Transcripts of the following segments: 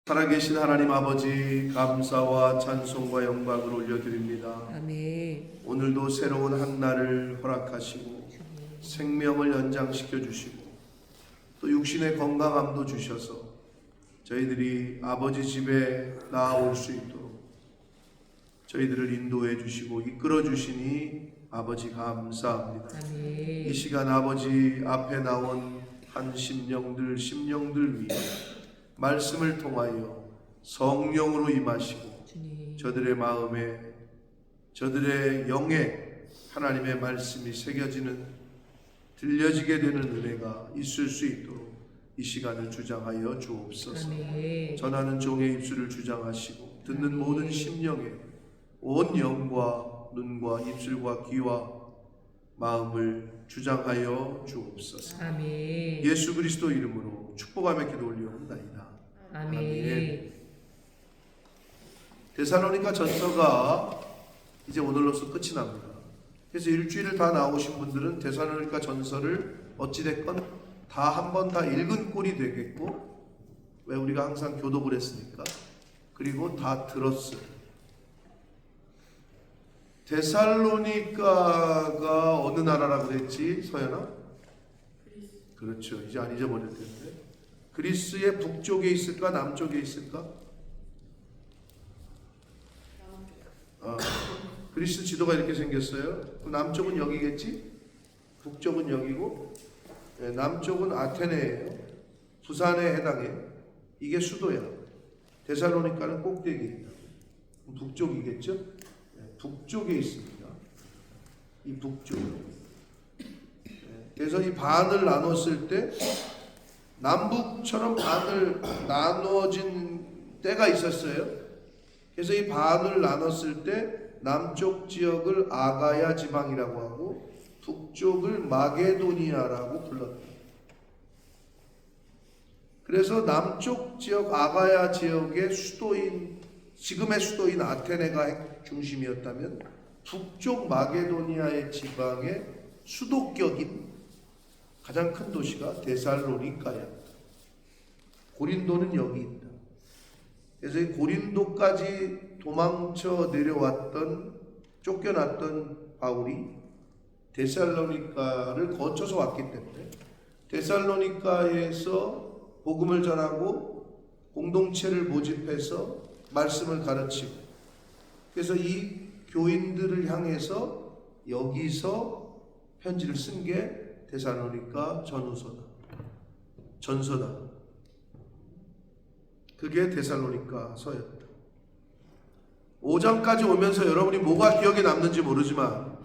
살아계신 하나님 아버지, 감사와 찬송과 영광을 올려드립니다. 아멘. 오늘도 새로운 한 날을 허락하시고 생명을 연장시켜 주시고 또 육신의 건강함도 주셔서 저희들이 아버지 집에 나아올 수 있도록 저희들을 인도해 주시고 이끌어 주시니 아버지 감사합니다. 아멘. 이 시간 아버지 앞에 나온 한 심령들 위해 말씀을 통하여 성령으로 임하시고 주님. 저들의 마음에 저들의 영에 하나님의 말씀이 새겨지는 들려지게 되는 은혜가 있을 수 있도록 이 시간을 주장하여 주옵소서. 아멘. 전하는 종의 입술을 주장하시고 듣는 모든 심령에 온 영과 눈과 입술과 귀와 마음을 주장하여 주옵소서. 아멘. 예수 그리스도 이름으로 축복하며 기도 올리옵나이다. 아멘. 데살로니가 전서가 이제 오늘로서 끝이 납니다. 그래서 일주일을 다 나오신 분들은 데살로니가 전서를 어찌됐건 다 한 번 다 읽은 꼴이 되겠고, 왜 우리가 항상 교독을 했으니까, 그리고 다 들었어요. 데살로니가가 어느 나라라고 그랬지, 서연아? 그렇죠. 이제 안 잊어버릴 텐데. 그리스의 북쪽에 있을까, 남쪽에 있을까? 그리스 지도가 이렇게 생겼어요. 그럼 남쪽은 여기겠지? 북쪽은 여기고, 남쪽은 아테네예요. 부산에 해당해. 이게 수도야. 데살로니카는 꼭대기입니다. 북쪽이겠죠? 북쪽에 있습니다. 이 북쪽. 그래서 이 반을 나눴을 때 남북처럼 반을 나눠진 때가 있었어요. 그래서 이 반을 나눴을 때 남쪽 지역을 아가야 지방이라고 하고 북쪽을 마게도니아라고 불렀다. 그래서 남쪽 지역 아가야 지역의 수도인 지금의 수도인 아테네가 중심이었다면 북쪽 마게도니아의 지방의 수도격인 가장 큰 도시가 데살로니카야. 고린도는 여기 있다. 그래서 이 고린도까지 도망쳐 내려왔던 쫓겨났던 바울이 데살로니카를 거쳐서 왔기 때문에 데살로니카에서 복음을 전하고 공동체를 모집해서 말씀을 가르치고, 그래서 이 교인들을 향해서 여기서 편지를 쓴 게 데살로니가 전서다. 그게 데살로니가 서였다. 5장까지 오면서 여러분이 뭐가 기억에 남는지 모르지만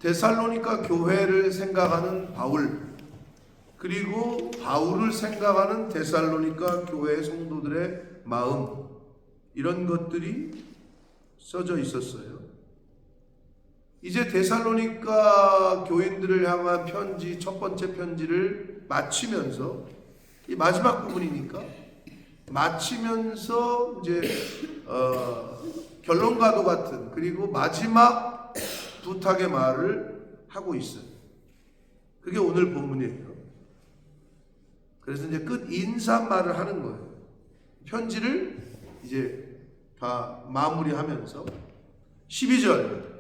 데살로니가 교회를 생각하는 바울, 그리고 바울을 생각하는 데살로니가 교회 성도들의 마음, 이런 것들이 써져 있었어요. 이제 데살로니가 교인들을 향한 편지, 첫 번째 편지를 마치면서, 이 마지막 부분이니까 마치면서 이제 결론과도 같은, 그리고 마지막 부탁의 말을 하고 있어요. 그게 오늘 본문이에요. 그래서 이제 끝 인사말을 하는 거예요. 편지를 이제 다 마무리하면서 12절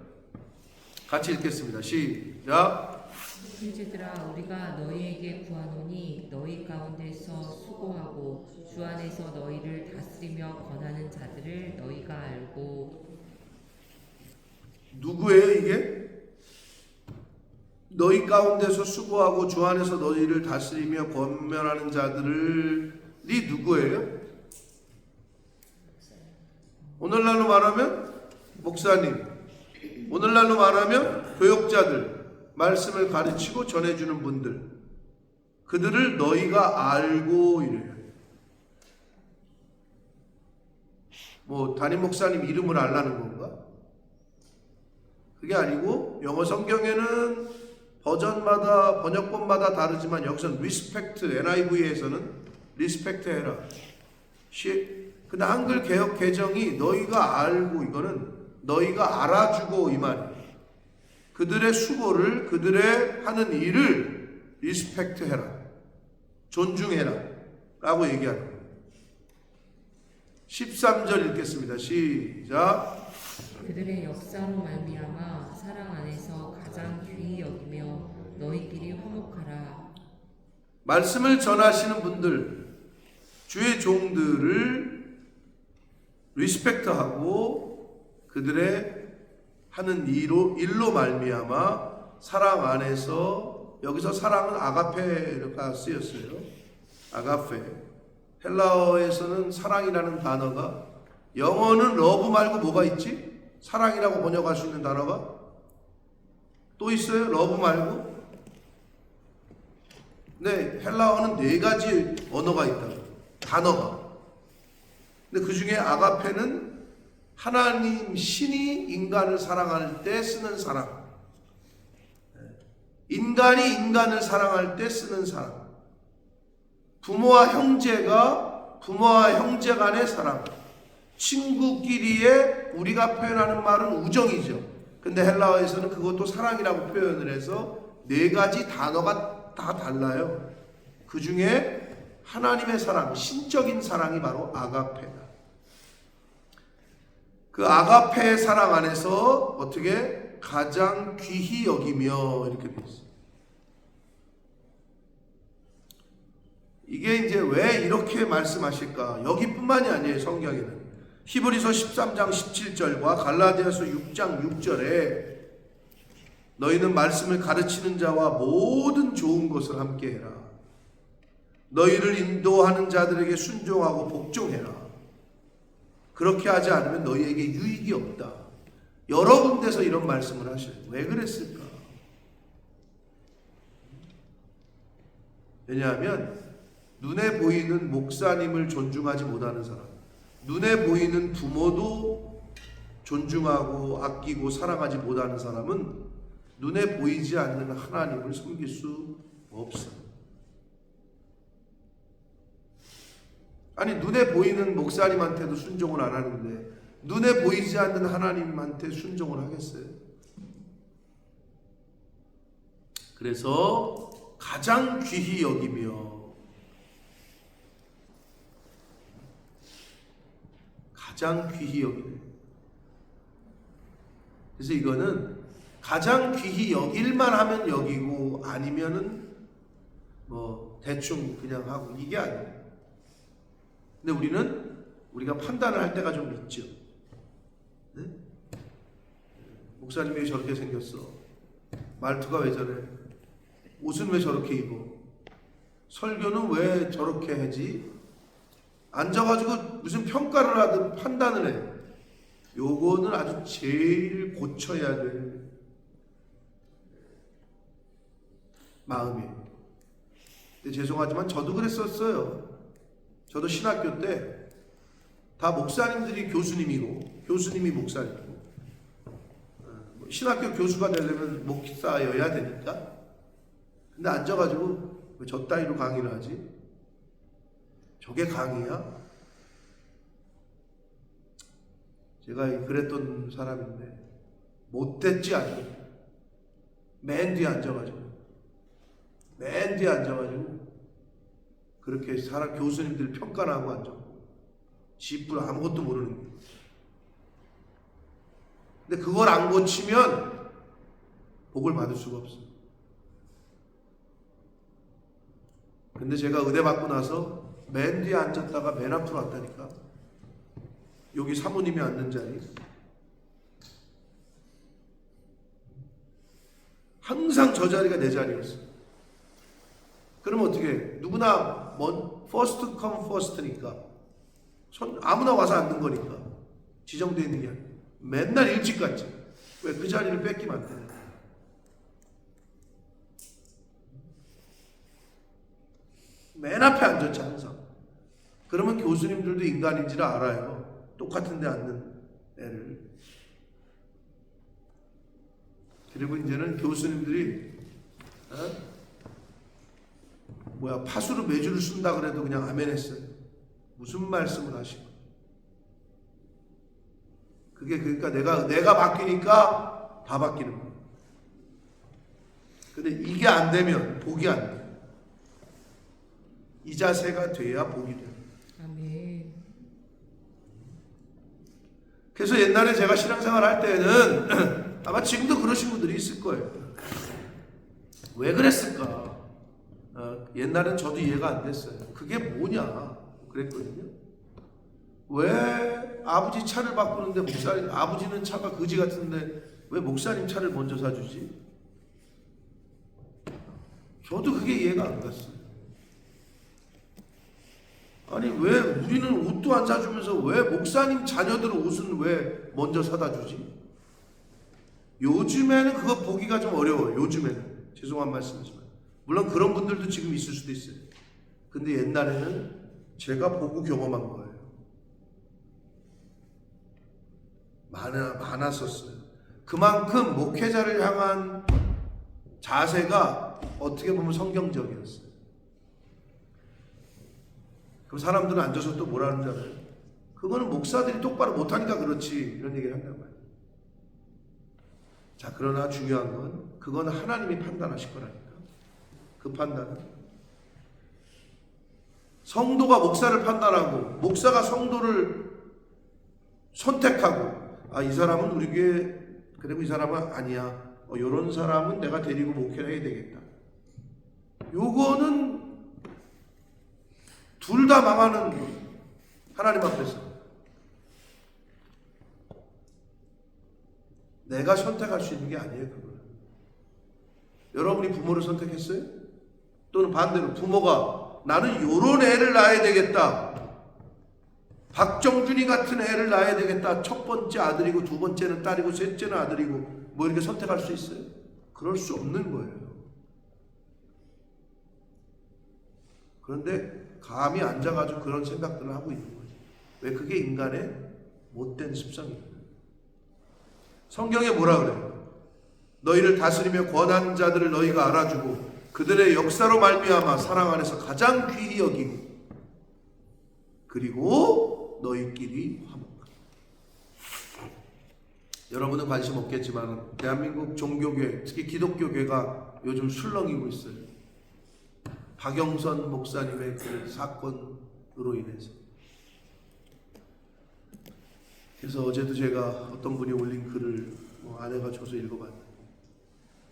같이 읽겠습니다. 시작. 형제들아, 우리가 너희에게 구하노니 너희 가운데서 수고하고 주 안에서 너희를 다스리며 권하는 자들을 너희가 알고. 누구예요 이게? 너희 가운데서 수고하고 주 안에서 너희를 다스리며 권면하는 자들이 누구예요? 오늘날로 말하면 목사님, 오늘날로 말하면 교역자들, 말씀을 가르치고 전해주는 분들, 그들을 너희가 알고 이래요. 뭐 담임 목사님 이름을 알라는 건가? 그게 아니고, 영어 성경에는 버전마다, 번역본마다 다르지만 여기서는 respect, NIV에서는 respect 해라. 근데 한글 개역 개정이 너희가 알고, 이거는 너희가 알아주고 이 말이에요. 그들의 수고를, 그들의 하는 일을 리스펙트 해라, 존중해라 라고 얘기하는 거예요. 13절 읽겠습니다. 시작. 그들의 역사로 말미암아 사랑 안에서 가장 귀히 여기며 너희끼리 화목하라. 말씀을 전하시는 분들, 주의 종들을 리스펙트하고 그들의 하는 일로 말미암아 사랑 안에서, 여기서 사랑은 아가페가 쓰였어요. 아가페. 헬라어에서는 사랑이라는 단어가, 영어는 러브 말고 뭐가 있지? 사랑이라고 번역할 수 있는 단어가 또 있어요? 러브 말고? 네, 헬라어는 4가지 언어가 있다고, 단어가. 근데 그 중에 아가페는 하나님 신이 인간을 사랑할 때 쓰는 사랑, 인간이 인간을 사랑할 때 쓰는 사랑, 부모와 형제 간의 사랑, 친구끼리의 우리가 표현하는 말은 우정이죠. 근데 헬라어에서는 그것도 사랑이라고 표현을 해서 4가지 단어가 다 달라요. 그 중에 하나님의 사랑, 신적인 사랑이 바로 아가페다. 그 아가페의 사랑 안에서 어떻게 가장 귀히 여기며 이렇게 돼 있어요. 이게 이제 왜 이렇게 말씀하실까? 여기뿐만이 아니에요. 성경에는 히브리서 13장 17절과 갈라디아서 6장 6절에 너희는 말씀을 가르치는 자와 모든 좋은 것을 함께 해라. 너희를 인도하는 자들에게 순종하고 복종해라. 그렇게 하지 않으면 너희에게 유익이 없다. 여러 군데서 이런 말씀을 하셔요. 왜 그랬을까? 왜냐하면 눈에 보이는 목사님을 존중하지 못하는 사람, 눈에 보이는 부모도 존중하고 아끼고 사랑하지 못하는 사람은 눈에 보이지 않는 하나님을 섬길 수 없어요. 아니, 눈에 보이는 목사님한테도 순종을 안 하는데 눈에 보이지 않는 하나님한테 순종을 하겠어요? 그래서 가장 귀히 여기며, 가장 귀히 여기네. 그래서 이거는 가장 귀히 여길만 하면 여기고 아니면은 뭐 대충 그냥 하고, 이게 아니에요. 근데 우리가 판단을 할 때가 좀 있죠. 네? 목사님이 왜 저렇게 생겼어? 말투가 왜 저래? 옷은 왜 저렇게 입어? 설교는 왜 저렇게 하지? 앉아가지고 무슨 평가를 하든 판단을 해. 요거는 아주 제일 고쳐야 될 마음이에요. 근데 죄송하지만 저도 그랬었어요. 저도 신학교 때 다 목사님들이 교수님이고 교수님이 목사님이고, 신학교 교수가 되려면 목사여야 되니까. 근데 앉아가지고 왜 저 따위로 강의를 하지? 저게 강의야? 제가 그랬던 사람인데 못됐지 않아요. 맨 뒤에 앉아가지고 그렇게 사람 교수님들 평가를 하고 앉았고, 지뿔 아무것도 모르는 거예요. 근데 그걸 안 고치면 복을 받을 수가 없어요. 근데 제가 의대 받고 나서 맨 뒤에 앉았다가 맨 앞으로 왔다니까. 여기 사모님이 앉는 자리, 항상 저 자리가 내 자리였어요. 그러면 어떻게 해? 누구나 first come first니까 아무나 와서 앉는 거니까 지정되어 있는 게 아니에요. 맨날 일찍 갔지. 왜? 그 자리를 뺏기면 안 되는 거예요. 맨 앞에 앉았지 항상. 그러면 교수님들도 인간인지를 알아요. 똑같은 데 앉는 애를. 그리고 이제는 교수님들이 파수로 매주를 쓴다 그래도 그냥 아멘 했어요. 무슨 말씀을 하시고. 그게 그러니까 내가 바뀌니까 다 바뀌는 거예요. 근데 이게 안 되면 복이 안 돼요. 이 자세가 돼야 복이 돼요. 아멘. 그래서 옛날에 제가 신앙생활 할 때는 아마 지금도 그러신 분들이 있을 거예요. 왜 그랬을까? 옛날엔 저도 이해가 안 됐어요. 그게 뭐냐? 그랬거든요. 왜 아버지 차를 바꾸는데 목사님, 아버지는 차가 거지 같은데 왜 목사님 차를 먼저 사주지? 저도 그게 이해가 안 갔어요. 아니 왜 우리는 옷도 안 사주면서 왜 목사님 자녀들 옷은 왜 먼저 사다 주지? 요즘에는 그거 보기가 좀 어려워요. 요즘에는. 죄송한 말씀이지만 물론 그런 분들도 지금 있을 수도 있어요. 근데 옛날에는 제가 보고 경험한 거예요. 많았었어요. 그만큼 목회자를 향한 자세가 어떻게 보면 성경적이었어요. 그럼 사람들은 앉아서 또 뭐라는 줄 알아요? 그거는 목사들이 똑바로 못하니까 그렇지, 이런 얘기를 한단 말이에요. 자, 그러나 중요한 건 그건 하나님이 판단하실 거라니까. 그 판단은 성도가 목사를 판단하고 목사가 성도를 선택하고, 아, 이 사람은 우리 교회, 그리고 이 사람은 아니야, 이런 사람은 내가 데리고 목회를 해야 되겠다. 요거는 둘 다 망하는 하나님 앞에서 내가 선택할 수 있는 게 아니에요. 그거는 여러분이 부모를 선택했어요? 또는 반대로 부모가 나는 요런 애를 낳아야 되겠다, 박정준이 같은 애를 낳아야 되겠다, 첫 번째 아들이고 두 번째는 딸이고 셋째는 아들이고 뭐 이렇게 선택할 수 있어요? 그럴 수 없는 거예요. 그런데 감히 앉아가지고 그런 생각들을 하고 있는 거죠. 왜? 그게 인간의 못된 습성입니다. 성경에 뭐라 그래요? 너희를 다스리며 권한 자들을 너희가 알아주고 그들의 역사로 말미암아 사랑 안에서 가장 귀히 여기고 그리고 너희끼리 화목하라. 여러분은 관심 없겠지만 대한민국 종교계, 특히 기독교계가 요즘 술렁이고 있어요. 박영선 목사님의 그 사건으로 인해서. 그래서 어제도 제가 어떤 분이 올린 글을 아내가 줘서 읽어봤는데,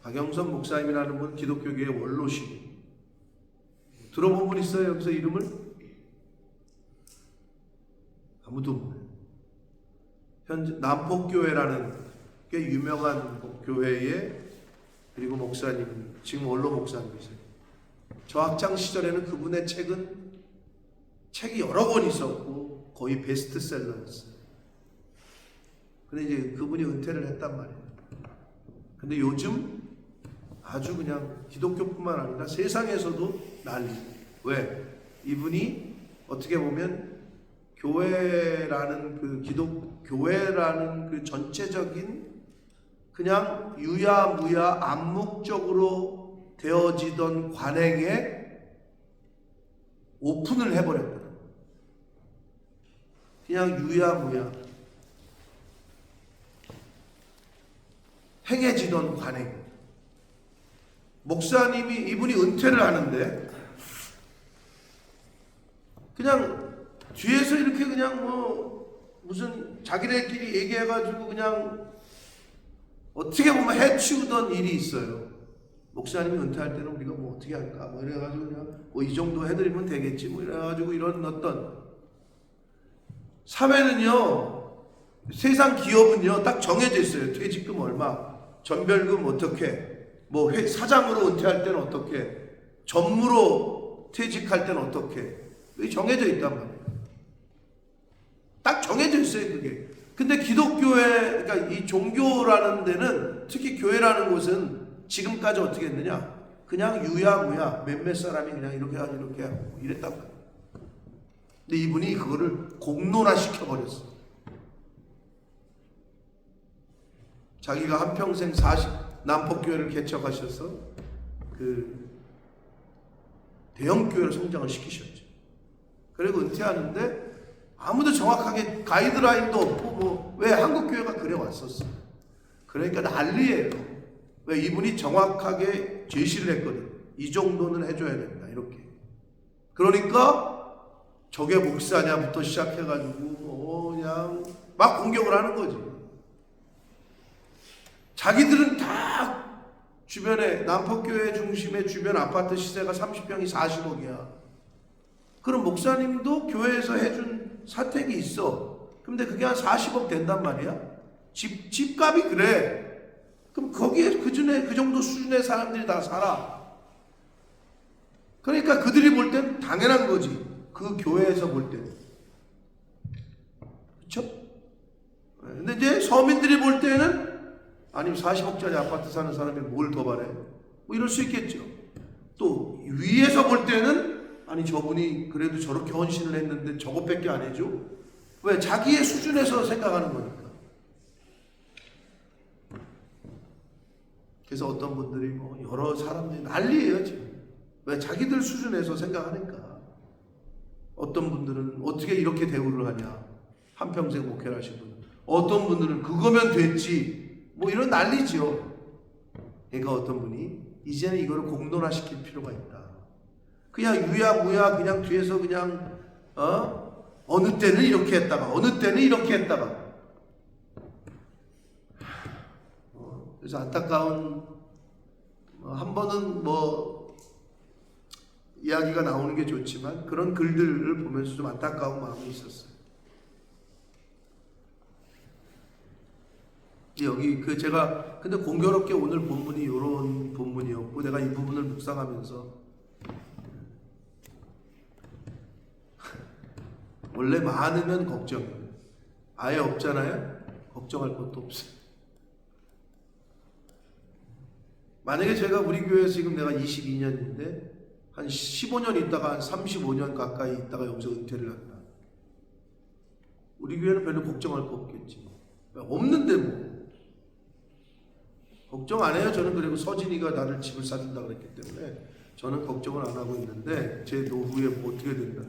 박영선 목사님이라는 분 기독교계의 원로시고, 들어본 분 있어요? 여기서 이름을? 아무도 없네요. 현재 남폭교회라는 꽤 유명한 교회의 그리고 목사님, 지금 원로 목사님이세요. 저 학창 시절에는 그분의 책이 여러 권 있었고 거의 베스트셀러였어요. 근데 이제 그분이 은퇴를 했단 말이에요. 근데 요즘 아주 그냥 기독교뿐만 아니라 세상에서도 난리. 왜? 이분이 어떻게 보면 교회라는 교회라는 그 전체적인 그냥 유야무야 암묵적으로 되어지던 관행에 오픈을 해버렸거든. 그냥 유야무야 행해지던 관행. 목사님이, 이분이 은퇴를 하는데 그냥 뒤에서 이렇게 그냥 무슨 자기네끼리 얘기해가지고 그냥 어떻게 보면 해치우던 일이 있어요. 목사님이 은퇴할 때는 우리가 어떻게 할까? 이래가지고 그냥 이 정도 해드리면 되겠지. 이래가지고 이런 어떤 사회는요, 세상 기업은요, 딱 정해져 있어요. 퇴직금 얼마, 전별금 어떻게, 사장으로 은퇴할 때는 어떻게, 전무로 퇴직할 때는 어떻게, 그게 정해져 있단 말이에요. 딱 정해져 있어요, 그게. 근데 기독교회, 그러니까 이 종교라는 데는, 특히 교회라는 곳은 지금까지 어떻게 했느냐? 그냥 유야무야 몇몇 사람이 그냥 이렇게 하고 이랬단 말이에요. 근데 이분이 그거를 공론화 시켜버렸어. 자기가 한평생 남폭교회를 개척하셔서 그 대형교회로 성장을 시키셨죠. 그리고 은퇴하는데 아무도 정확하게 가이드라인도 없고 왜 한국교회가 그래 왔었어. 그러니까 난리예요. 왜? 이분이 정확하게 제시를 했거든. 이 정도는 해줘야 된다, 이렇게. 그러니까 저게 목사냐부터 시작해가지고 그냥 막 공격을 하는 거지. 자기들은 다 주변에 남포교회 중심의 주변 아파트 시세가 30평이 40억이야. 그럼 목사님도 교회에서 해준 사택이 있어. 근데 그게 한 40억 된단 말이야. 집값이 그래. 그럼 거기에 그 정도 수준의 사람들이 다 살아. 그러니까 그들이 볼 땐 당연한 거지. 그 교회에서 볼 때는. 그렇죠? 근데 이제 서민들이 볼 때는 아니 40억짜리 아파트 사는 사람이 뭘 더 바래? 뭐 이럴 수 있겠죠. 또 위에서 볼 때는 아니 저분이 그래도 저렇게 헌신을 했는데 저것밖에 안 해줘? 왜? 자기의 수준에서 생각하는 거니까. 그래서 어떤 분들이 뭐 여러 사람들이 난리예요 지금. 왜? 자기들 수준에서 생각하니까. 어떤 분들은 어떻게 이렇게 대우를 하냐. 한평생 목회를 하신 분. 어떤 분들은 그거면 됐지. 뭐 이런 난리죠. 그러니까 어떤 분이 이제는 이거를 공론화시킬 필요가 있다. 그냥 유야무야 그냥 뒤에서 그냥 어느 때는 이렇게 했다가 어느 때는 이렇게 했다가 그래서 안타까운 한 번은 뭐 이야기가 나오는 게 좋지만 그런 글들을 보면서 좀 안타까운 마음이 있었어요. 여기 제가 근데 공교롭게 오늘 본문이 이런 본문이었고 내가 이 부분을 묵상하면서 원래 많으면 걱정이에요. 아예 없잖아요. 걱정할 것도 없어요. 만약에 제가 우리 교회에서 지금 내가 22년인데 한 15년 있다가 한 35년 가까이 있다가 여기서 은퇴를 한다. 우리 교회는 별로 걱정할 거 없겠지. 없는데 뭐. 걱정 안 해요. 저는 그리고 서진이가 나를 집을 사준다 그랬기 때문에 저는 걱정을 안 하고 있는데 제 노후에 뭐 어떻게 된다.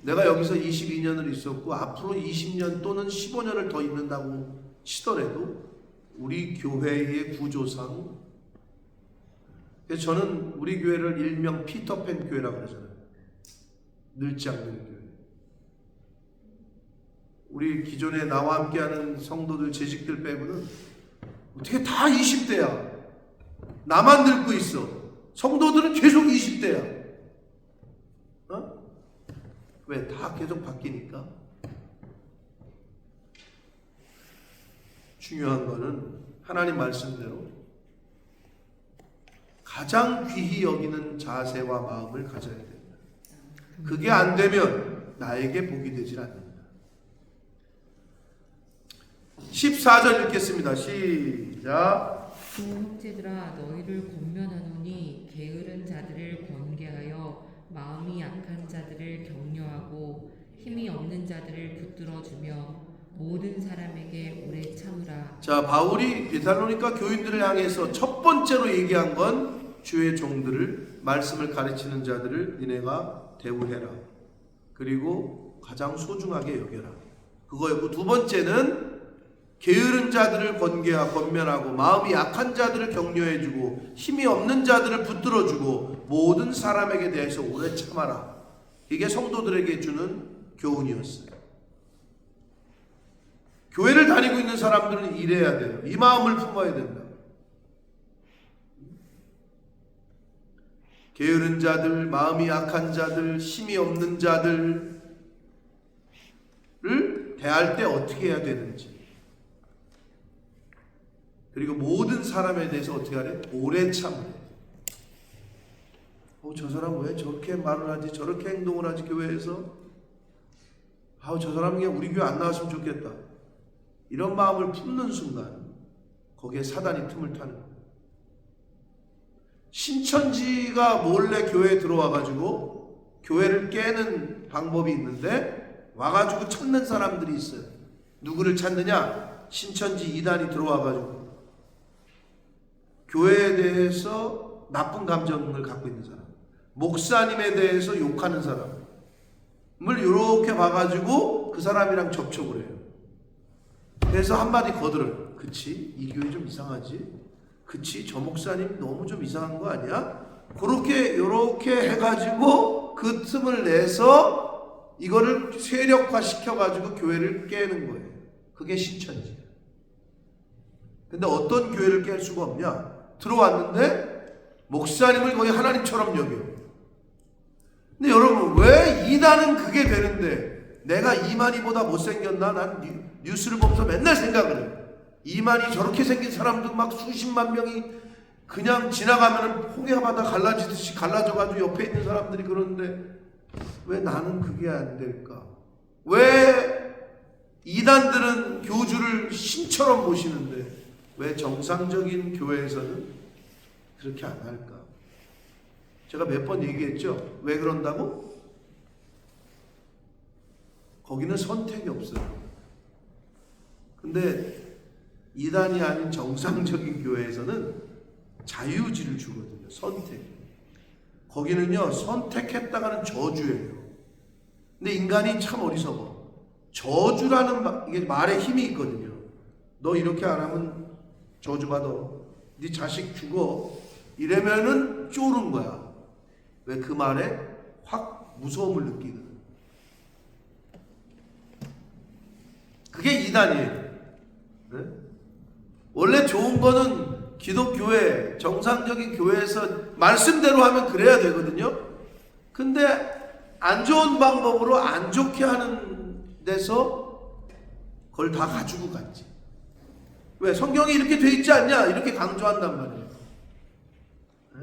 내가 여기서 22년을 있었고 앞으로 20년 또는 15년을 더 있는다고 치더라도 우리 교회의 구조상 그래서 저는 우리 교회를 일명 피터팬 교회라고 그러잖아요. 늙지 않는 교회. 우리 기존에 나와 함께하는 성도들 재직들 빼고는 어떻게 다 20대야. 나만 늙고 있어. 성도들은 계속 20대야. 왜? 다 계속 바뀌니까. 중요한 거는 하나님 말씀대로 가장 귀히 여기는 자세와 마음을 가져야 된다. 그게 안 되면 나에게 복이 되질 않는다. 14절 읽겠습니다. 시작. 두 형제들아 너희를 권면하노니 게으른 자들을 권계하여 마음이 약한 자들을 격려하고 힘이 없는 자들을 붙들어주며 모든 사람에게 오래 참으라. 자, 바울이 데살로니가 교인들을 향해서 첫 번째로 얘기한 건 주의 종들을 말씀을 가르치는 자들을 니네가 대우해라. 그리고 가장 소중하게 여겨라. 그거였고 두 번째는 게으른 자들을 권면하고 마음이 약한 자들을 격려해주고 힘이 없는 자들을 붙들어주고 모든 사람에게 대해서 오래 참아라. 이게 성도들에게 주는 교훈이었어요. 교회를 다니고 있는 사람들은 이래야 돼요. 이 마음을 품어야 된다. 게으른 자들, 마음이 약한 자들, 힘이 없는 자들을 대할 때 어떻게 해야 되는지, 그리고 모든 사람에 대해서 어떻게 하래? 오래 참으래. 저 사람 왜 저렇게 말을 하지? 저렇게 행동을 하지? 교회에서? 저 사람이 그냥 우리 교회 안 나왔으면 좋겠다. 이런 마음을 품는 순간 거기에 사단이 틈을 타는 거예요. 신천지가 몰래 교회에 들어와가지고 교회를 깨는 방법이 있는데 와가지고 찾는 사람들이 있어요. 누구를 찾느냐? 신천지 이단이 들어와가지고 교회에 대해서 나쁜 감정을 갖고 있는 사람, 목사님에 대해서 욕하는 사람을 이렇게 봐가지고 그 사람이랑 접촉을 해요. 그래서 한마디 거들어요. 그치? 이 교회 좀 이상하지? 그치? 저 목사님 너무 좀 이상한 거 아니야? 요렇게 해가지고 그 틈을 내서 이거를 세력화 시켜가지고 교회를 깨는 거예요. 그게 신천지야. 근데 어떤 교회를 깰 수가 없냐? 들어왔는데 목사님을 거의 하나님처럼 여겨. 근데 여러분, 왜 이단은 그게 되는데 내가 이만희보다 못생겼나? 난 뉴스를 보면서 맨날 생각을 해. 이만희 저렇게 생긴 사람도 막 수십만 명이 그냥 지나가면은 홍해바다 갈라지듯이 갈라져가지고 옆에 있는 사람들이 그러는데 왜 나는 그게 안 될까? 왜 이단들은 교주를 신처럼 모시는데 왜 정상적인 교회에서는 그렇게 안 할까? 제가 몇 번 얘기했죠? 왜 그런다고? 거기는 선택이 없어요. 근데 이단이 아닌 정상적인 교회에서는 자유의지를 주거든요. 선택. 거기는요, 선택했다가는 저주예요. 근데 인간이 참 어리석어. 저주라는 이게 말에 힘이 있거든요. 너 이렇게 안 하면 저주받아. 네 자식 죽어. 이러면은 쫄은 거야. 왜? 그 말에 확 무서움을 느끼거든. 그게 이단이에요. 네? 원래 좋은 거는 기독교회, 정상적인 교회에서 말씀대로 하면 그래야 되거든요. 근데 안 좋은 방법으로 안 좋게 하는 데서 그걸 다 가지고 갔지. 왜? 성경이 이렇게 돼 있지 않냐? 이렇게 강조한단 말이에요. 네?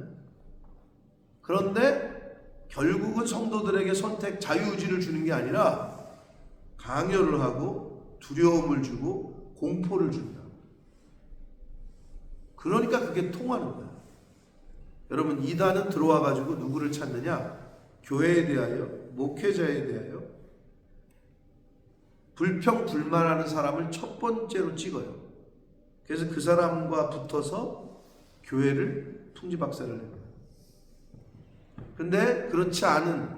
그런데 결국은 성도들에게 선택, 자유의지를 주는 게 아니라 강요를 하고 두려움을 주고 공포를 준다. 그러니까 그게 통하는 거야. 여러분, 이단은 들어와가지고 누구를 찾느냐? 교회에 대하여, 목회자에 대하여 불평, 불만하는 사람을 첫 번째로 찍어요. 그래서 그 사람과 붙어서 교회를 풍지박살을 내요. 근데 그렇지 않은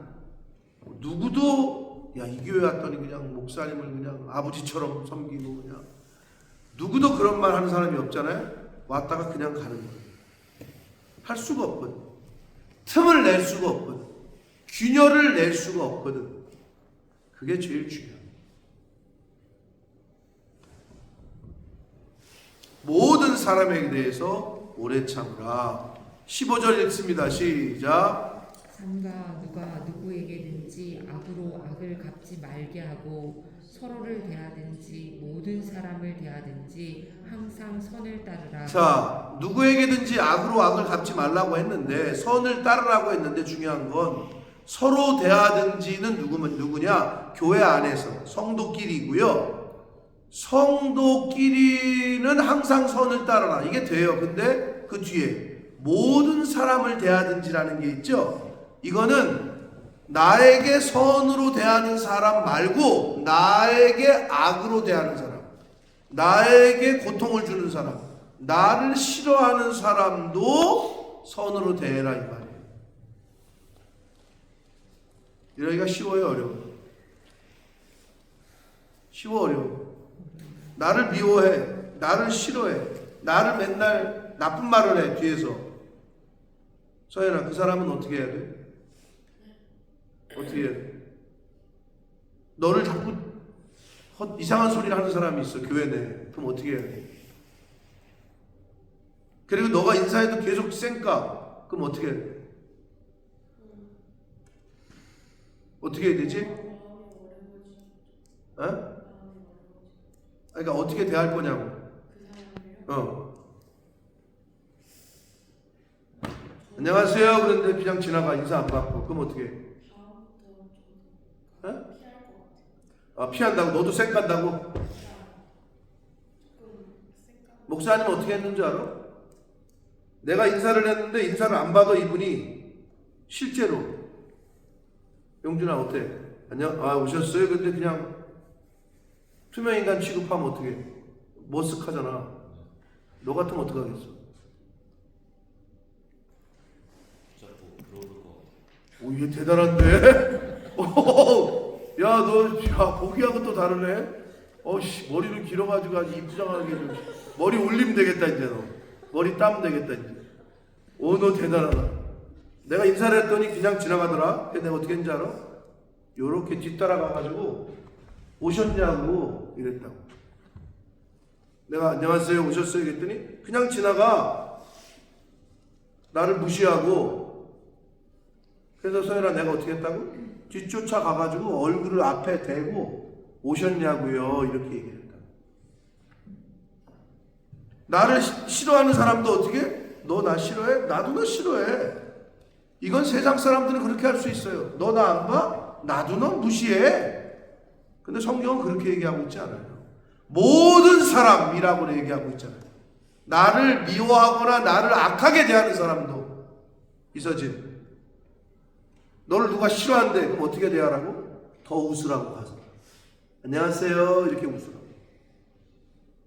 누구도 야, 이 교회 왔더니 그냥 목사님을 그냥 아버지처럼 섬기고 그냥 누구도 그런 말 하는 사람이 없잖아요. 왔다가 그냥 가는 거예요. 할 수가 없거든. 틈을 낼 수가 없거든. 균열을 낼 수가 없거든. 그게 제일 중요해요. 모든 사람에 대해서 오래 참으라. 15절 읽습니다. 시작. 삼가 누가 누구에게든지 악으로 악을 갚지 말게 하고 서로를 대하든지 모든 사람을 대하든지 항상 선을 따르라. 자, 누구에게든지 악으로 악을 갚지 말라고 했는데 선을 따르라고 했는데 중요한 건 서로 대하든지는 누구냐? 교회 안에서 성도끼리고요. 성도끼리는 항상 선을 따르라. 이게 돼요. 근데 그 뒤에 모든 사람을 대하든지라는 게 있죠. 이거는 나에게 선으로 대하는 사람 말고 나에게 악으로 대하는 사람, 나에게 고통을 주는 사람, 나를 싫어하는 사람도 선으로 대해라 이 말이에요. 이러기가 쉬워요, 어려워요? 쉬워, 어려워? 나를 미워해, 나를 싫어해, 나를 맨날 나쁜 말을 해 뒤에서. 서연아, 그 사람은 어떻게 해야 돼? 어떻게 해야 돼? 너를 자꾸 이상한 소리를 하는 사람이 있어, 교회 내에. 그럼 어떻게 해야 돼? 그리고 너가 인사해도 계속 쌩까. 그럼 어떻게 해야 돼? 어떻게 해야 되지? 어? 그러니까 어떻게 대할 거냐고. 안녕하세요. 그런데 그냥 지나가. 인사 안 받고. 그럼 어떻게 해? 피한다고? 너도 쌩깐다고? 목사님 어떻게 했는지 알아? 내가 인사를 했는데 인사를 안 받아 이분이. 실제로. 용준아 어때? 안녕? 오셨어요? 근데 그냥 투명인간 취급하면 어떻게 해? 머쓱하잖아. 너 같으면 어떡하겠어? 오, 얘 대단한데? 야, 너, 보기하고 또 다르네? 머리는 길어가지고 아주 이쁘장하게 좀. 머리 올리면 되겠다, 이제 너. 머리 따면 되겠다, 이제. 너 대단하다. 내가 인사를 했더니 그냥 지나가더라. 근데 내가 어떻게 했는지 알아? 요렇게 뒤따라가가지고, 오셨냐고 이랬다고. 내가 안녕하세요 오셨어요 그랬더니 그냥 지나가. 나를 무시하고. 그래서 서연아 내가 어떻게 했다고? 뒤쫓아 가가지고 얼굴을 앞에 대고 오셨냐고요 이렇게 얘기했다. 나를 싫어하는 사람도 어떻게? 너 나 싫어해? 나도 너 싫어해. 이건 세상 사람들은 그렇게 할 수 있어요. 너 나 안 봐? 나도 너 무시해. 근데 성경은 그렇게 얘기하고 있지 않아요. 모든 사람이라고 얘기하고 있잖아요. 나를 미워하거나 나를 악하게 대하는 사람도 이서진. 너를 누가 싫어한대. 그럼 어떻게 대하라고? 더 웃으라고 가서. 안녕하세요. 이렇게 웃으라고.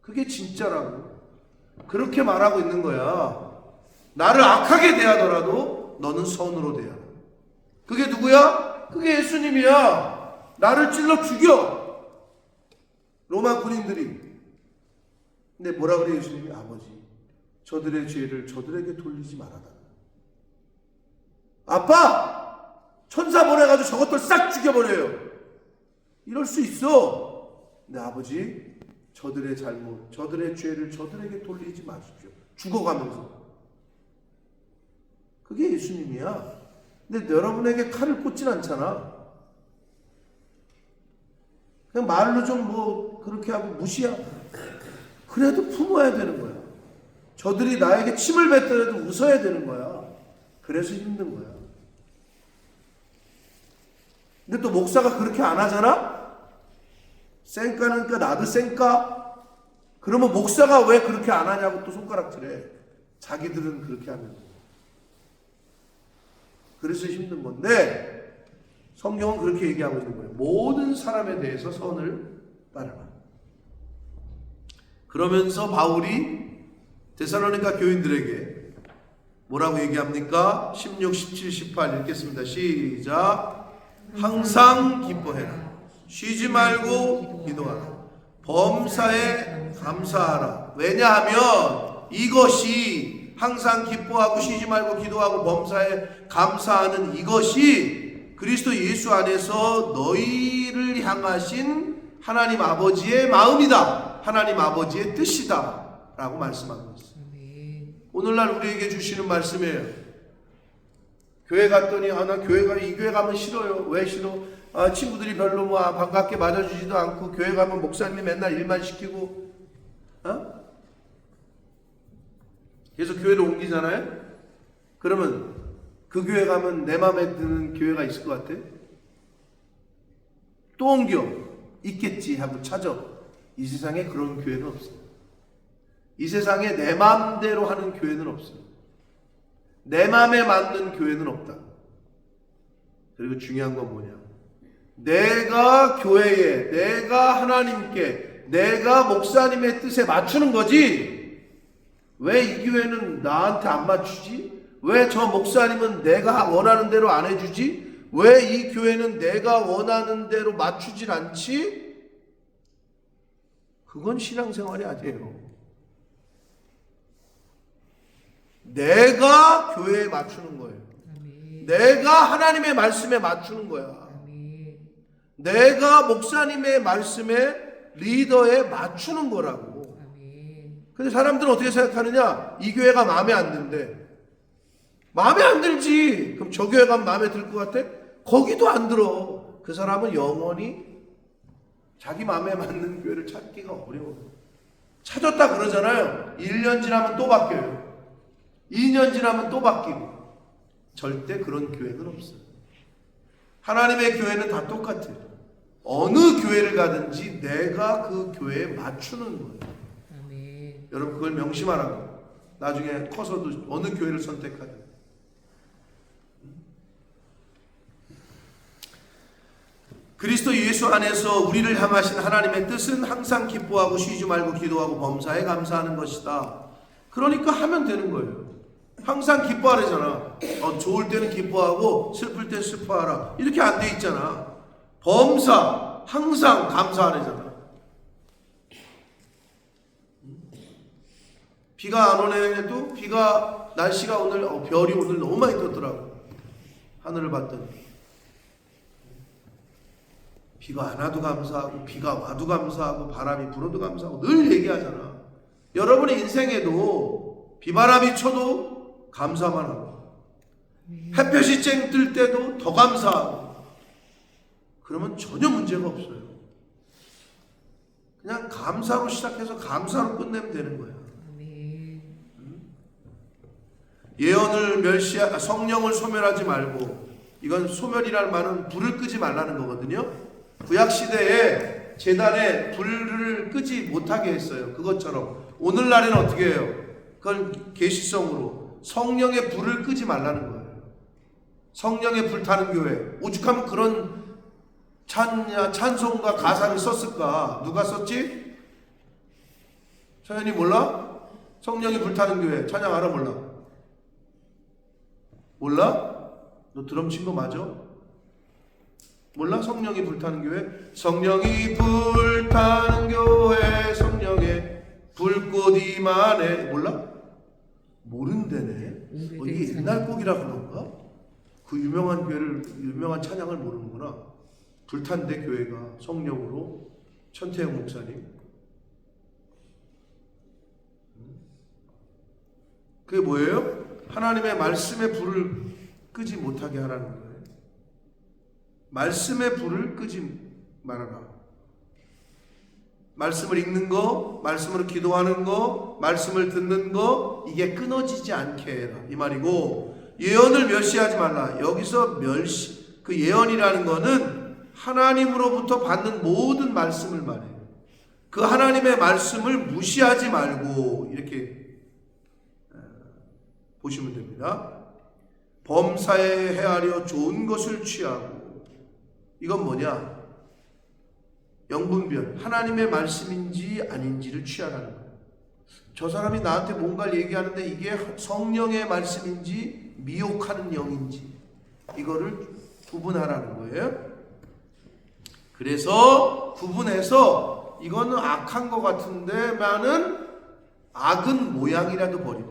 그게 진짜라고. 그렇게 말하고 있는 거야. 나를 악하게 대하더라도 너는 선으로 대하라. 그게 누구야? 그게 예수님이야. 나를 찔러 죽여. 로마 군인들이. 근데 뭐라 그래 예수님이? 아버지 저들의 죄를 저들에게 돌리지 말아달라. 아빠! 천사 보내가지고 저것들 싹 죽여버려요. 이럴 수 있어. 근데 아버지 저들의 잘못, 저들의 죄를 저들에게 돌리지 마십시오. 죽어가면서. 그게 예수님이야. 근데 여러분에게 칼을 꽂진 않잖아. 그냥 말로 좀 뭐 그렇게 하고 무시하고. 그래도 품어야 되는 거야. 저들이 나에게 침을 뱉더라도 웃어야 되는 거야. 그래서 힘든 거야. 근데 또 목사가 그렇게 안 하잖아? 쌩까는 까 나도 쌩까? 그러면 목사가 왜 그렇게 안 하냐고 또 손가락질해. 자기들은 그렇게 하면. 그래서 힘든 건데 성경은 그렇게 얘기하고 있는 거예요. 모든 사람에 대해서 선을 따르라. 그러면서 바울이 데살로니가 교인들에게 뭐라고 얘기합니까? 16, 17, 18 읽겠습니다. 시작. 항상 기뻐해라. 쉬지 말고 기도하라. 범사에 감사하라. 왜냐하면 이것이 항상 기뻐하고 쉬지 말고 기도하고 범사에 감사하는 이것이 그리스도 예수 안에서 너희를 향하신 하나님 아버지의 마음이다. 하나님 아버지의 뜻이다. 라고 말씀하고 있습니다. 오늘날 우리에게 주시는 말씀이에요. 교회 갔더니 나 이 교회 가면 싫어요. 왜 싫어? 친구들이 별로 뭐 반갑게 맞아주지도 않고 교회 가면 목사님이 맨날 일만 시키고 그래서 교회를 옮기잖아요. 그러면 그 교회 가면 내 마음에 드는 교회가 있을 것 같아? 또 옮겨. 있겠지 하고 찾아. 이 세상에 그런 교회는 없어요. 이 세상에 내 마음대로 하는 교회는 없어요. 내 마음에 맞는 교회는 없다. 그리고 중요한 건 뭐냐? 내가 교회에, 내가 하나님께, 내가 목사님의 뜻에 맞추는 거지. 왜 이 교회는 나한테 안 맞추지? 왜 저 목사님은 내가 원하는 대로 안 해주지? 왜 이 교회는 내가 원하는 대로 맞추질 않지? 그건 신앙생활이 아니에요. 내가 교회에 맞추는 거예요. 아멘. 내가 하나님의 말씀에 맞추는 거야. 아멘. 내가 목사님의 말씀에 리더에 맞추는 거라고. 아멘. 근데 사람들은 어떻게 생각하느냐? 이 교회가 마음에 안 든대. 마음에 안 들지. 그럼 저 교회 가면 마음에 들 것 같아? 거기도 안 들어. 그 사람은 영원히 자기 마음에 맞는 교회를 찾기가 어려워요. 찾았다 그러잖아요. 1년 지나면 또 바뀌어요. 2년 지나면 또 바뀌고. 절대 그런 교회는 없어요. 하나님의 교회는 다 똑같아요. 어느 교회를 가든지 내가 그 교회에 맞추는 거예요. 아멘. 여러분 그걸 명심하라고. 나중에 커서도 어느 교회를 선택하든. 그리스도 예수 안에서 우리를 향하신 하나님의 뜻은 항상 기뻐하고 쉬지 말고 기도하고 범사에 감사하는 것이다. 그러니까 하면 되는 거예요. 항상 기뻐하래잖아. 좋을 때는 기뻐하고 슬플 때 슬퍼하라. 이렇게 안 돼 있잖아. 범사 항상 감사하래잖아. 비가 안 오네도 비가 날씨가 오늘 별이 오늘 너무 많이 떴더라고. 하늘을 봤더니 비가 안 와도 감사하고 비가 와도 감사하고 바람이 불어도 감사하고 늘 얘기하잖아. 여러분의 인생에도 비바람이 쳐도 감사만 하고 햇볕이 쨍 뜰 때도 더 감사하고 그러면 전혀 문제가 없어요. 그냥 감사로 시작해서 감사로 끝내면 되는 거예요. 아멘. 예언을 성령을 소멸하지 말고, 이건 소멸이라는 말은 불을 끄지 말라는 거거든요. 구약시대에 제단에 불을 끄지 못하게 했어요. 그것처럼 오늘날에는 어떻게 해요? 그건 계시성으로 성령의 불을 끄지 말라는 거예요. 성령의 불타는 교회. 오죽하면 그런 찬송과 가사를 썼을까? 누가 썼지? 서연이 몰라? 성령이 불타는 교회 찬양 알아? 몰라? 몰라? 너 드럼 친 거 맞아? 몰라? 성령이 불타는 교회? 성령이 불타는 교회 성령의 불꽃 임하네. 몰라? 모른대네. 이게 옛날 곡이라 그런가? 그 유명한 찬양을 모르는구나. 불탄대 교회가 성령으로. 천태영 목사님. 그게 뭐예요? 하나님의 말씀의 불을 끄지 못하게 하라는 거예요. 말씀의 불을 끄지 말아라. 말씀을 읽는 거, 말씀으로 기도하는 거, 말씀을 듣는 거, 이게 끊어지지 않게 해라 이 말이고, 예언을 멸시하지 말라. 여기서 그 예언이라는 거는 하나님으로부터 받는 모든 말씀을 말해요. 그 하나님의 말씀을 무시하지 말고 이렇게 보시면 됩니다. 범사에 헤아려 좋은 것을 취하고, 이건 뭐냐? 영분별, 하나님의 말씀인지 아닌지를 취하라는 거예요. 저 사람이 나한테 뭔가를 얘기하는데 이게 성령의 말씀인지 미혹하는 영인지 이거를 구분하라는 거예요. 그래서 구분해서 이거는 악한 것 같은데만은 악은 모양이라도 버리래.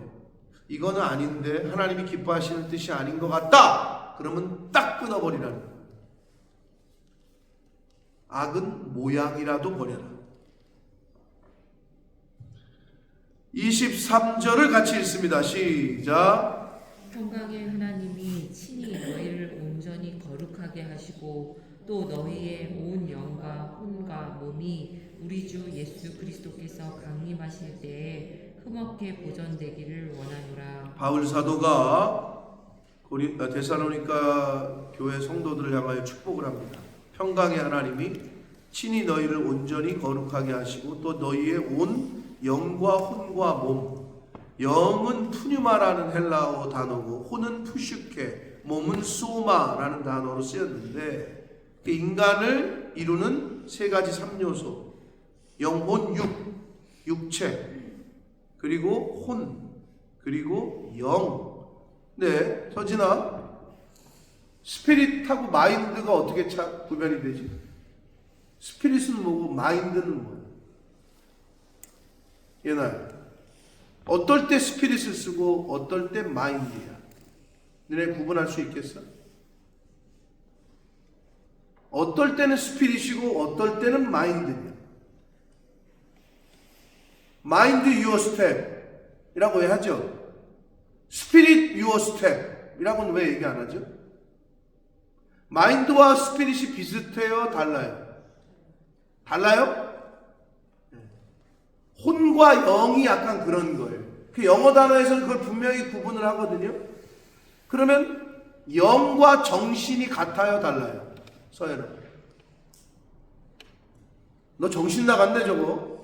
이거는 아닌데 하나님이 기뻐하시는 뜻이 아닌 것 같다. 그러면 딱 끊어버리라는 거예요. 악은 모양이라도 버려라. 23절을 같이 읽습니다. 시작. 평강의 하나님이 친히 너희를 온전히 거룩하게 하시고 또 너희의 온 영과 혼과 몸이 우리 주 예수 그리스도께서 강림하실 때에 흠없게 보존되기를 원하노라. 바울 사도가 데살로니가 교회 성도들을 향하여 축복을 합니다. 평강의 하나님이 친히 너희를 온전히 거룩하게 하시고 또 너희의 온 영과 혼과 몸, 영은 푸뉴마라는 헬라어 단어고 혼은 푸슈케, 몸은 소마라는 단어로 쓰였는데, 인간을 이루는 세 가지 3요소, 영혼, 육체, 그리고 혼, 그리고 영. 네, 서진아, 스피릿하고 마인드가 어떻게 구별이 되지? 스피릿은 뭐고 마인드는 뭐야? 얘나야, 어떨 때 스피릿을 쓰고 어떨 때 마인드야? 너네 구분할 수 있겠어? 어떨 때는 스피릿이고 어떨 때는 마인드냐? 마인드 유어 스텝이라고 하죠. 스피릿 유어 스텝이라고는 왜 얘기 안 하죠? 마인드와 스피릿이 비슷해요? 달라요? 달라요? 혼과 영이 약간 그런 거예요. 그 영어 단어에서는 그걸 분명히 구분을 하거든요. 그러면 영과 정신이 같아요? 달라요? 서연아, 너 정신 나갔네 저거.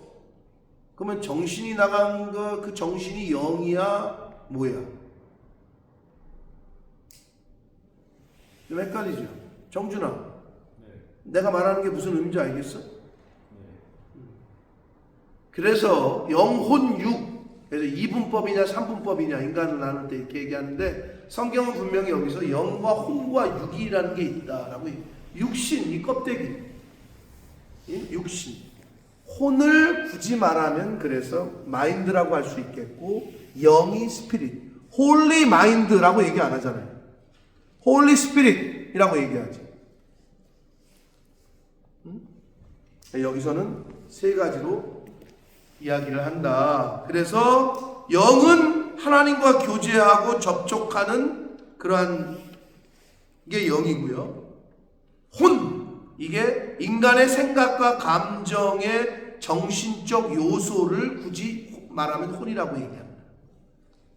그러면 정신이 나간 거, 그 정신이 영이야 뭐야? 좀 헷갈리죠? 정준아, 네. 내가 말하는 게 무슨 의미인지 알겠어? 네. 그래서 영혼 육, 그래서 2분법이냐 3분법이냐 인간을 나눌 때 이렇게 얘기하는데, 성경은 분명히 여기서 영과 혼과 육이라는 게 있다라고 해요. 육신, 이 껍데기, 육신, 혼을 굳이 말하면 그래서 마인드라고 할 수 있겠고, 영이 스피릿, 홀리 마인드라고 얘기 안 하잖아요. 홀리 스피릿이라고 얘기하지. 여기서는 세 가지로 이야기를 한다. 그래서 영은 하나님과 교제하고 접촉하는 그러한 게 영이고요. 이게 인간의 생각과 감정의 정신적 요소를 굳이 말하면 혼이라고 얘기합니다.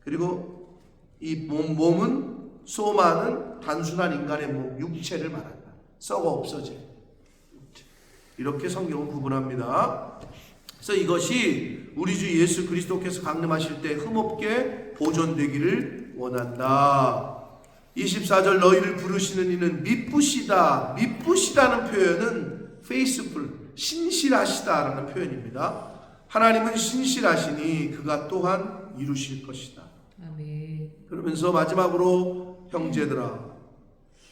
그리고 이 몸은 소마는 단순한 인간의 몸, 육체를 말한다. 썩어 없어져. 이렇게 성경은 구분합니다. 그래서 이것이 우리 주 예수 그리스도께서 강림하실 때 흠없게 보존되기를 원한다. 24절 너희를 부르시는 이는 미쁘시다. 미쁘시다는 표현은 faithful, 신실하시다라는 표현입니다. 하나님은 신실하시니 그가 또한 이루실 것이다. 아멘. 그러면서 마지막으로 형제들아,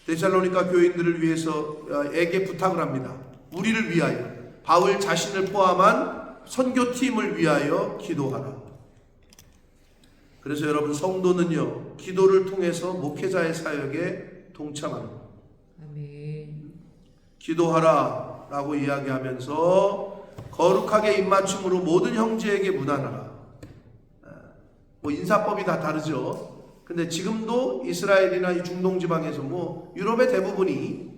데살로니가 교인들을 위해서에게 부탁을 합니다. 우리를 위하여, 바울 자신을 포함한 선교팀을 위하여 기도하라. 그래서 여러분, 성도는요, 기도를 통해서 목회자의 사역에 동참하는 겁니다. 아멘. 기도하라 라고 이야기하면서 거룩하게 입맞춤으로 모든 형제에게 문안하라. 뭐 인사법이 다 다르죠. 근데 이스라엘이나 이 중동 지방에서 뭐 유럽의 대부분이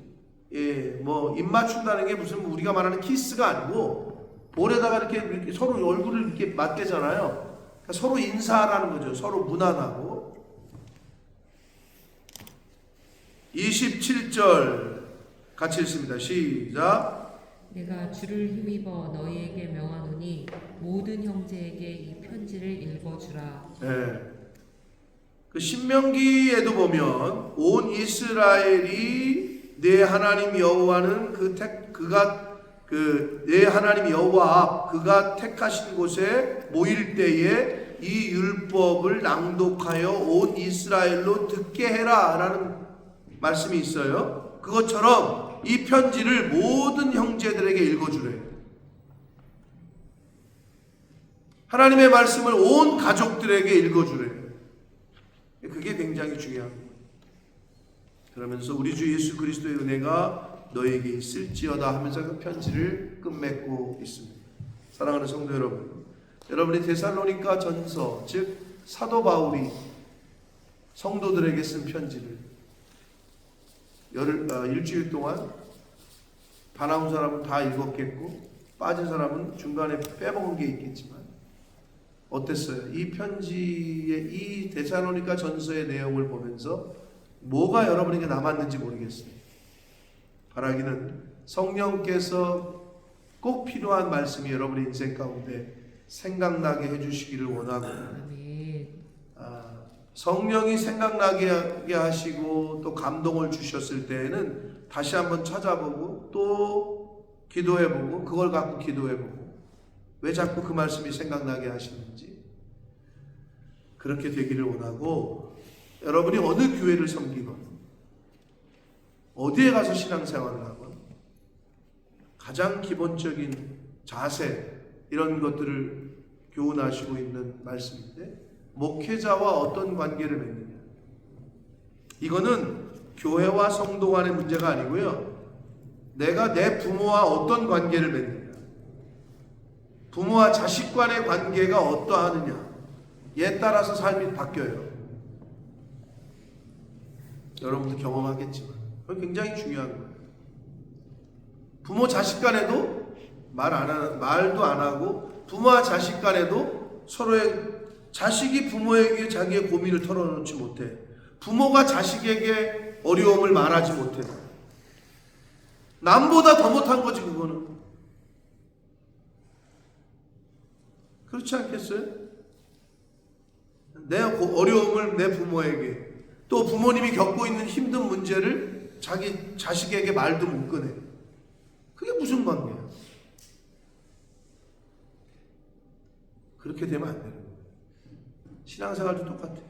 뭐 입맞춘다는 게 무슨 우리가 말하는 키스가 아니고 볼에다가 이렇게 서로 얼굴을 이렇게 맞대잖아요. 그러니까 서로 인사하라는 거죠. 서로 문안하고. 27절 같이 읽습니다. 시작. 내가 주를 힘입어 너희에게 명하노니 모든 형제에게 이 편지를 읽어주라. 네. 그 신명기에도 보면 온 이스라엘이 내 하나님 여호와는 내 하나님 여호와 앞 그가 택하신 곳에 모일 때에 이 율법을 낭독하여 온 이스라엘로 듣게 해라라는 말씀이 있어요. 그것처럼 이 편지를 모든 형제들에게 읽어주래. 하나님의 말씀을 온 가족들에게 읽어주래. 그게 굉장히 중요한 거예요. 그러면서 우리 주 예수 그리스도의 은혜가 너에게 있을지어다 하면서 그 편지를 끝맺고 있습니다. 사랑하는 성도 여러분, 여러분이 데살로니가 전서, 즉 사도 바울이 성도들에게 쓴 편지를 일주일 동안 다 나온 사람은 다 읽었겠고 빠진 사람은 중간에 빼먹은 게 있겠지만 어땠어요? 이 편지의 이 데살로니가 전서의 내용을 보면서 뭐가 여러분에게 남았는지 모르겠어요. 바라기는 성령께서 꼭 필요한 말씀이 여러분의 인생 가운데 생각나게 해주시기를 원하고, 성령이 생각나게 하시고 또 감동을 주셨을 때에는 다시 한번 찾아보고 또 기도해보고 그걸 갖고 기도해보고 왜 자꾸 그 말씀이 생각나게 하시는지 그렇게 되기를 원하고, 여러분이 어느 교회를 섬기건 어디에 가서 신앙생활을 하건 가장 기본적인 자세 이런 것들을 교훈하시고 있는 말씀인데, 목회자와 어떤 관계를 맺느냐, 이거는 교회와 성도 간의 문제가 아니고요, 내가 내 부모와 어떤 관계를 맺느냐, 부모와 자식 간의 관계가 어떠하느냐에 따라서 삶이 바뀌어요. 여러분도 경험하겠지만 그건 굉장히 중요한 거예요. 부모 자식 간에도 말도 안 하고, 부모와 자식 간에도 서로의 자식이 부모에게 자기의 고민을 털어놓지 못해, 부모가 자식에게 어려움을 말하지 못해. 남보다 더 못한 거지 그거는. 그렇지 않겠어요? 내 어려움을 내 부모에게, 또 부모님이 겪고 있는 힘든 문제를 자기 자식에게 말도 못 꺼내. 그게 무슨 관계야? 그렇게 되면 안 되는 거예요. 신앙생활도 똑같아요.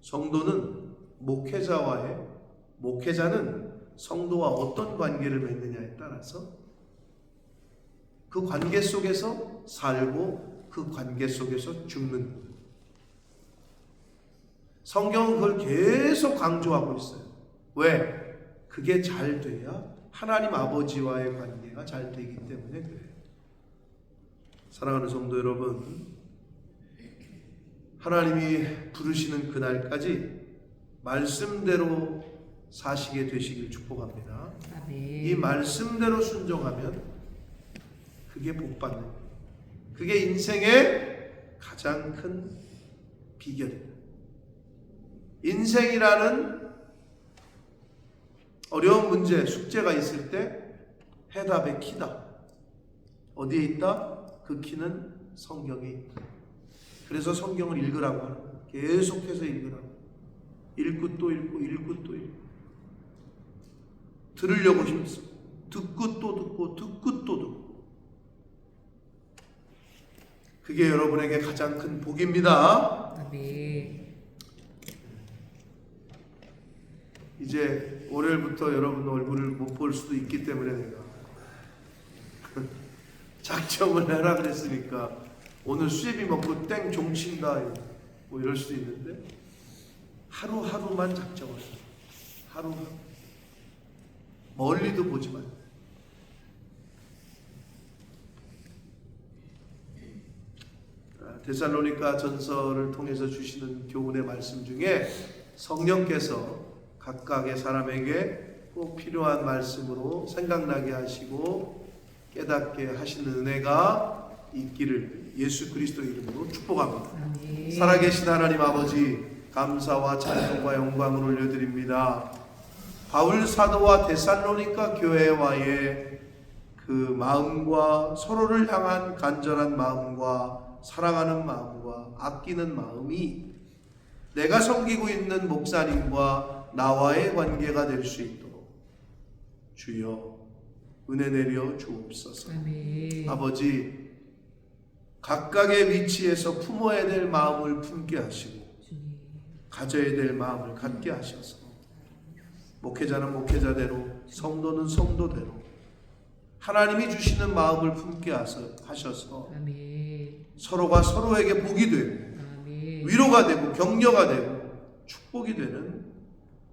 성도는 목회자는 성도와 어떤 관계를 맺느냐에 따라서 그 관계 속에서 살고 그 관계 속에서 죽는 거예요. 성경은 그걸 계속 강조하고 있어요. 왜? 그게 잘 돼야 하나님 아버지와의 관계가 잘 되기 때문에 그래요. 사랑하는 성도 여러분, 하나님이 부르시는 그날까지 말씀대로 사시게 되시길 축복합니다. 아멘. 이 말씀대로 순종하면 그게 복받는 거예요. 그게 인생의 가장 큰 비결입니다. 인생이라는 어려운 문제, 숙제가 있을 때 해답의 키다. 어디에 있다? 그 키는 성경에 있다. 그래서 성경을 읽으라고 하는 거예요. 계속해서 읽으라고. 읽고 또 읽고 읽고 또 읽고. 들으려고 힘써. 듣고 또 듣고 듣고 또 듣고. 그게 여러분에게 가장 큰 복입니다. 아멘. 이제 월요일부터 여러분 얼굴을 못 볼 수도 있기 때문에 내가 작정을 해라 그랬으니까 오늘 수제비 먹고 땡 종친다 뭐 이럴 수도 있는데 하루하루만 작정을 해요. 하루하루 멀리도 보지 말고. 데살로니가 전서를 통해서 주시는 교훈의 말씀 중에 성령께서 각각의 사람에게 꼭 필요한 말씀으로 생각나게 하시고 깨닫게 하시는 은혜가 있기를 예수 그리스도 이름으로 축복합니다. 아멘. 살아계신 하나님 아버지, 감사와 찬송과 영광을 올려드립니다. 바울 사도와 데살로니가 교회와의 그 마음과 서로를 향한 간절한 마음과 사랑하는 마음과 아끼는 마음이 내가 섬기고 있는 목사님과 나와의 관계가 될 수 있도록 주여 은혜 내려 주옵소서. 아멘. 아버지, 각각의 위치에서 품어야 될 마음을 품게 하시고 주님. 가져야 될 마음을 갖게 하셔서 목회자는 목회자대로, 성도는 성도대로 하나님이 주시는 마음을 품게 하셔서 아멘. 서로가 서로에게 복이 되고 아멘. 위로가 되고 격려가 되고 축복이 되는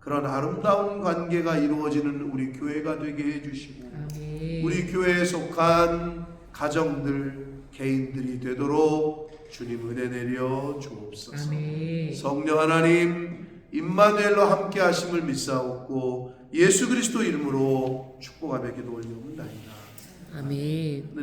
그런 아름다운 관계가 이루어지는 우리 교회가 되게 해주시고 아멘. 우리 교회에 속한 가정들, 개인들이 되도록 주님 은혜 내려 주옵소서. 아멘. 성령 하나님 임마누엘로 함께 하심을 믿사옵고 예수 그리스도 이름으로 축복하며 기도 올려옵나이다. 아멘.